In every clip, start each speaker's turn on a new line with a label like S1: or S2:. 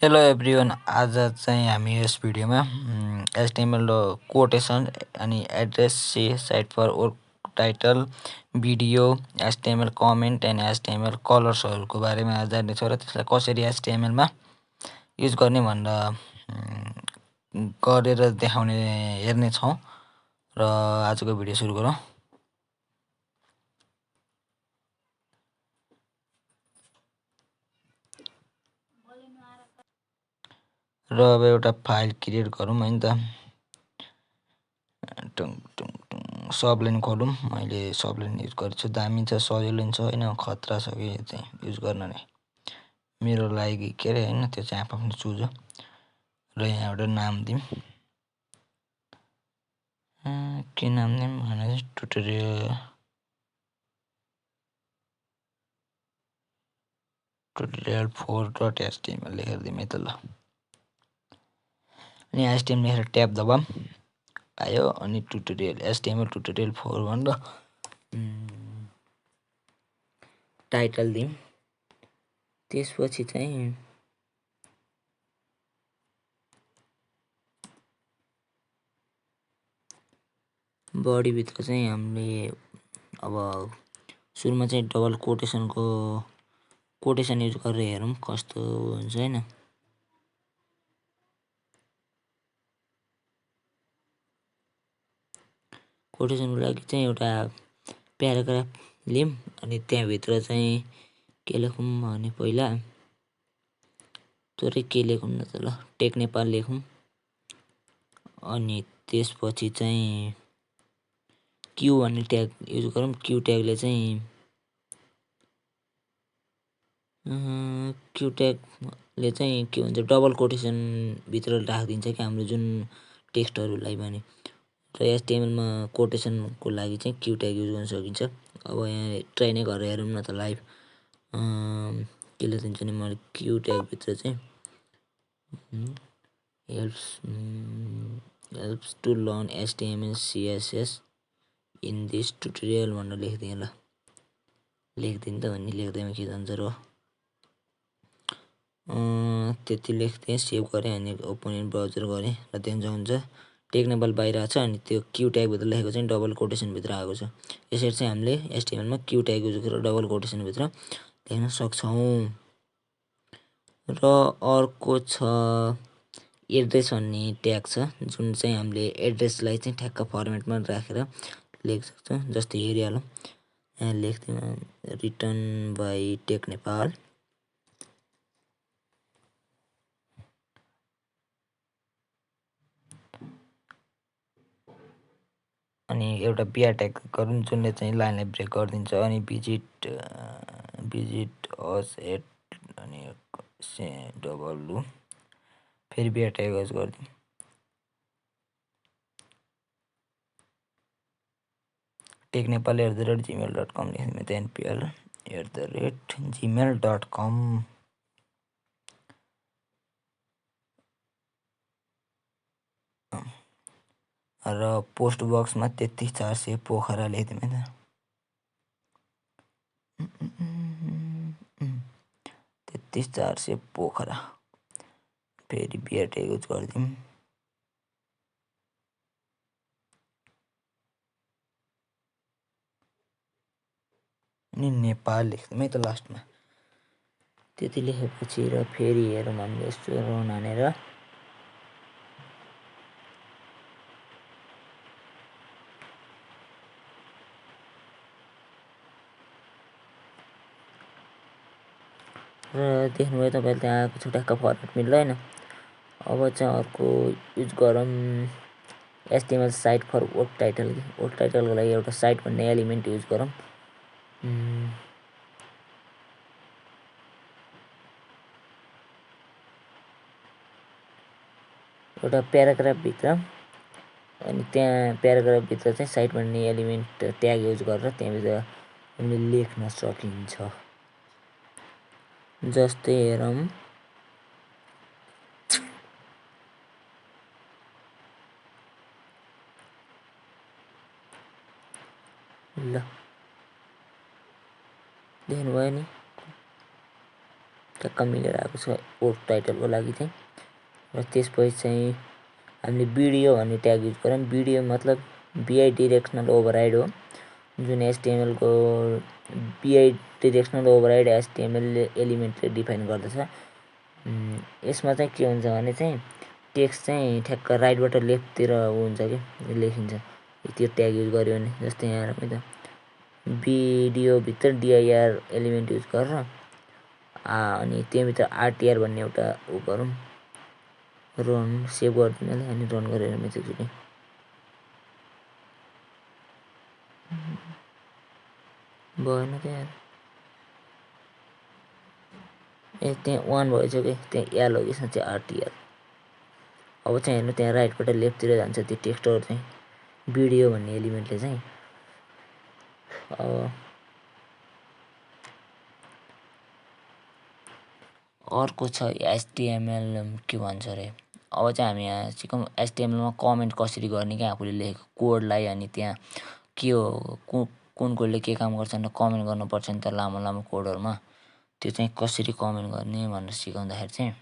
S1: Hello everyone आज चाहिँ हामी यस भिडियोमा एचटिएमएल र कोटेसन अनि एड्रेस सी cite for work title video HTML comment and HTML कलर्सहरूको बारेमा जान्नेछौँ र त्यसलाई कसरी एचटिएमएलमा युज गर्ने भनेर गरेर देखाउने हेर्नेछौँ र आजको भिडियो सुरु गरौँ। र अब एउटा फाइल क्रिएट गरौँ है त। सबलाइन खोलौँ। मैले सबलाइन युज गर्छु, दामी छ, सजिलो छ होइन, खतरा छ कि चाहिँ युज गर्न नै मेरो लागि के अरे होइन, त्यो चाहिँ आफ्नो चुज हो। र यहाँ एउटा नाम दिउँ, के नाम दिउँ भने ट्युटोरियल 4.html लेखेर दिउँ है त ल। अनि एचटिएमएल लेखेर ट्याब दबाऊँ, आयो। अनि ट्युटोरियल एचटिएमएल ट्युटोरियल 4 भनेर टाइटल दिउँ। त्यसपछि चाहिँ बडीभित्र चाहिँ हामीले अब सुरुमा चाहिँ डबल कोटेसन युज गरेर हेरौँ कस्तो हुन्छ होइन। कोटेसनको लागि चाहिँ एउटा प्याराग्राफ लिउँ अनि त्यहाँभित्र चाहिँ के लेखौँ भने पहिला थोरै के लेखौँ न त ल, टेक नेपाल लेखौँ। अनि त्यसपछि चाहिँ क्यु भन्ने ट्याग युज गरौँ। क्यु ट्यागले चाहिँ के भन्छ, डबल कोटेसनभित्र राखिदिन्छ कि हाम्रो जुन टेक्स्टहरूलाई भने। र एचटिएमएलमा कोटेसनको लागि चाहिँ क्यु ट्याग युज गर्न सकिन्छ। अब यहाँ ट्राई नै गरेर हेरौँ न त लाइभ के लेखिदिन्छु नि मैले। क्यु ट्यागभित्र चाहिँ helps to learn HTML CSS in this tutorial भनेर लेखिदिएँ ल। लेखिदिउँ त भन्ने लेख्दैमा के जान्छ र, त्यति लेख्थेँ, सेभ गरेँ अनि ओपन इन ब्राउजर गरेँ र देख्न सक्नुहुन्छ टेक नेपाल बाहिर आएको छ अनि त्यो क्यु ट्यागभित्र लेखेको चाहिँ डबल कोटेसनभित्र आएको छ। यसरी चाहिँ हामीले एचटिएमएलमा क्यु ट्याग युज गरेर डबल कोटेसनभित्र लेख्न सक्छौँ। र अर्को छ एड्रेस भन्ने ट्याग छ, जुन चाहिँ हामीले एड्रेसलाई चाहिँ ठ्याक्क फर्मेटमा राखेर लेख्न सक्छौँ। जस्तै हेरिहालौँ, यहाँ लेख्दिउँ रिटर्न बाई टेक नेपाल। अनि एउटा बिआर ट्याग गरौँ जुनले चाहिँ लाइनलाई ब्रेक गरिदिन्छ। अनि भिजिट अस एट अनि डबल फेरि बिआर ट्याग युज गरिदिउँ। टेक नेपाल @gmail.com लेख्दिउँ त, npl@gmail.com। र पोस्ट बक्समा 33-400 पोखरा लेखिदिउँ है त, 33-400 पोखरा। फेरि बिआर ट्याग युज गरिदिउँ। अनि नेपाल लेख्दिउँ है त लास्टमा। त्यति लेखेपछि र फेरि हेरौँ हामीले यस्तो रन हानेर र देख्नुभयो तपाईँले त्यहाँ आएको छ ठ्याक्क फर्मेट मिल्दैन। अब चाहिँ अर्को युज गरौँ HTML cite for work title. Work टाइटलको लागि एउटा साइट भन्ने एलिमेन्ट युज गरौँ। एउटा प्याराग्राफभित्र अनि त्यहाँ प्याराग्राफभित्र चाहिँ साइट भन्ने एलिमेन्ट ट्याग युज गरेर त्यहाँभित्र हामीले लेख्न सकिन्छ। जस्तै हेरौँ, ल देख्नुभयो नि। टक्क मिलेर आएको छ वर्क टाइटलको लागि चाहिँ। र त्यसपछि चाहिँ हामीले भिडियो भन्ने ट्याग युज गऱ्यौँ। भिडियो मतलब बिआई डिरेक्सनल ओभरराइड हो, जुन एचटिएमएलको बिआई डिरेक्सनल ओभरराइड एचटिएमएल एलिमेन्टले डिफाइन गर्दछ। यसमा चाहिँ के हुन्छ भने चाहिँ टेक्स्ट चाहिँ ठ्याक्क राइटबाट लेफ्टतिर हुन्छ कि लेखिन्छ त्यो ट्याग युज गऱ्यो भने। जस्तै यहाँ हेरौँ है त, भिडियोभित्र डिआइआर एलिमेन्ट युज गरेर अनि त्यहाँभित्र आरटिआर भन्ने एउटा गरौँ, रन सेभ गरिदिनु अनि रन गरेर एकचोटि भएन त्यहाँ। त्यहाँ 1 भइसक्यो, त्यहाँ एल हो कि साँच्चै आरटिआर। अब चाहिँ हेर्नु त्यहाँ राइटबाट लेफ्टतिर जान्छ त्यो टेक्स्टहरू चाहिँ भिडियो भन्ने एलिमेन्टले चाहिँ। अब अर्को छ एचटिएमएल के भन्छ अरे। अब चाहिँ हामी यहाँ सिकौँ एचटिएमएलमा कमेन्ट कसरी गर्ने क्या, आफूले लेखेको कोडलाई। अनि त्यहाँ के हो कुन कोडले के काम गर्छ भनेर कमेन्ट गर्नुपर्छ नि त लामो लामो कोडहरूमा। त्यो चाहिँ कसरी कमेन्ट गर्ने भनेर सिकाउँदाखेरि चाहिँ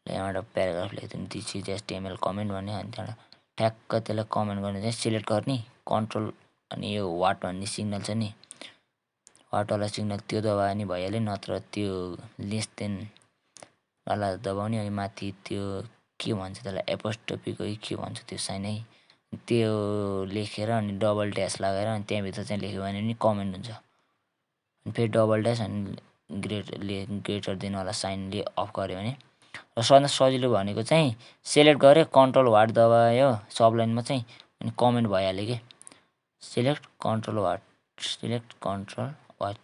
S1: यहाँ एउटा प्याराग्राफ लेखिदिउँ, दिस इज एचटिएमएल कमेन्ट भन्ने। अनि त्यहाँबाट ठ्याक्क त्यसलाई कमेन्ट गर्ने चाहिँ सिलेक्ट गर्ने कन्ट्रोल अनि यो वाट भन्ने सिग्नल छ नि, वाटवाला सिग्नल त्यो दबायो नि भइहाल्यो, नत्र त्यो लेस देन वाला दबाउने। अनि माथि त्यो के भन्छ त्यसलाई एपोस्ट्रोफीको के भन्छ त्यो साइन है, त्यो लेखेर अनि डबल ड्यास लगाएर अनि त्यहाँभित्र चाहिँ लेख्यो भने पनि कमेन्ट हुन्छ। अनि फेरि डबल ड्यास अनि ग्रेटर देनवाला साइनले अफ गऱ्यो भने। र सबभन्दा सजिलो भनेको चाहिँ सेलेक्ट गऱ्यो कन्ट्रोल वाट दबायो सबलाइनमा चाहिँ अनि कमेन्ट भइहाल्यो कि। Select control what, select control what,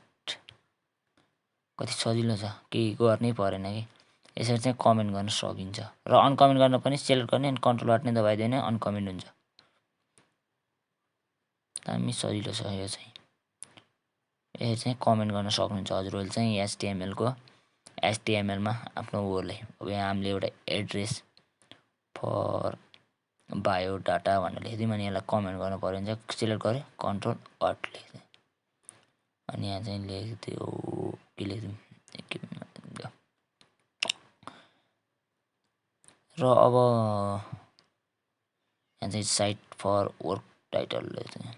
S1: कति सजिलो छ, केही गर्नै परेन कि। यसरी चाहिँ कमेन्ट गर्न सकिन्छ। र अनकमेन्ट गर्न पनि सेलेक्ट गर्ने अनि कन्ट्रोल वाट नै दबाइदियो भने अनकमेन्ट हुन्छ। दामी सजिलो छ यो चाहिँ। यसरी चाहिँ कमेन्ट गर्न सक्नुहुन्छ हजुरहरूले चाहिँ एचटिएमएलमा आफ्नो वर्डलाई। अब यहाँ हामीले एउटा एड्रेस फर बायोडाटा भनेर लेखिदिउँ अनि यसलाई कमेन्ट गर्नु पऱ्यो भने चाहिँ सिलेक्ट गरेँ कन्ट्रोल वाट लेखिदिएँ अनि यहाँ चाहिँ लेखिदियो के लेखिदिउँ र अब यहाँ चाहिँ साइट फर वर्क टाइटल लेख्दिउँ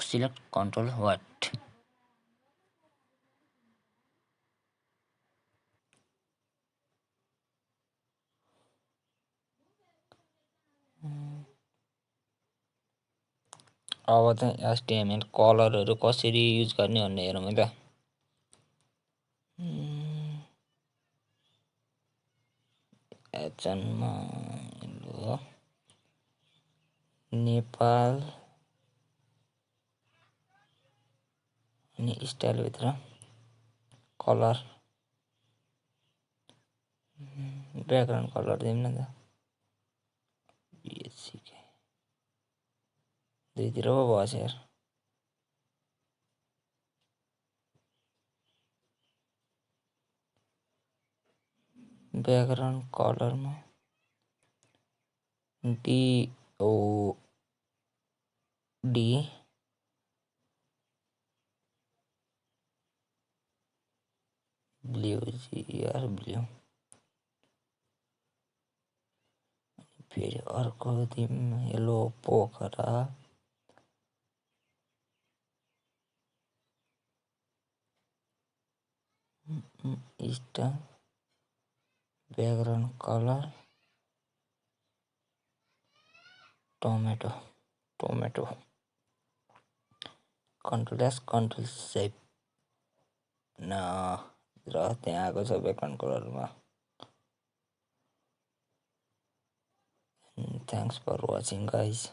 S1: सिलेक्ट कन्ट्रोल वाट। अब चाहिँ एचटिएमएल कलरहरू कसरी युज गर्ने भन्ने हेरौँ है त। एचनमा नेपाल अनि स्टाइलभित्र कलर ब्याकग्राउन्ड कलर दिउँ न त, दुईतिर पो भएछ यार। ब्याकग्राउन्ड कलरमा DOD ब्लू यार ब्लू। फेरि अर्को दिउँ yellow Pokhara, star background colour tomato, tomato control S control save न। र त्यहाँ आएको छ ब्याकग्राउन्ड कलरमा। Thanks for watching guys.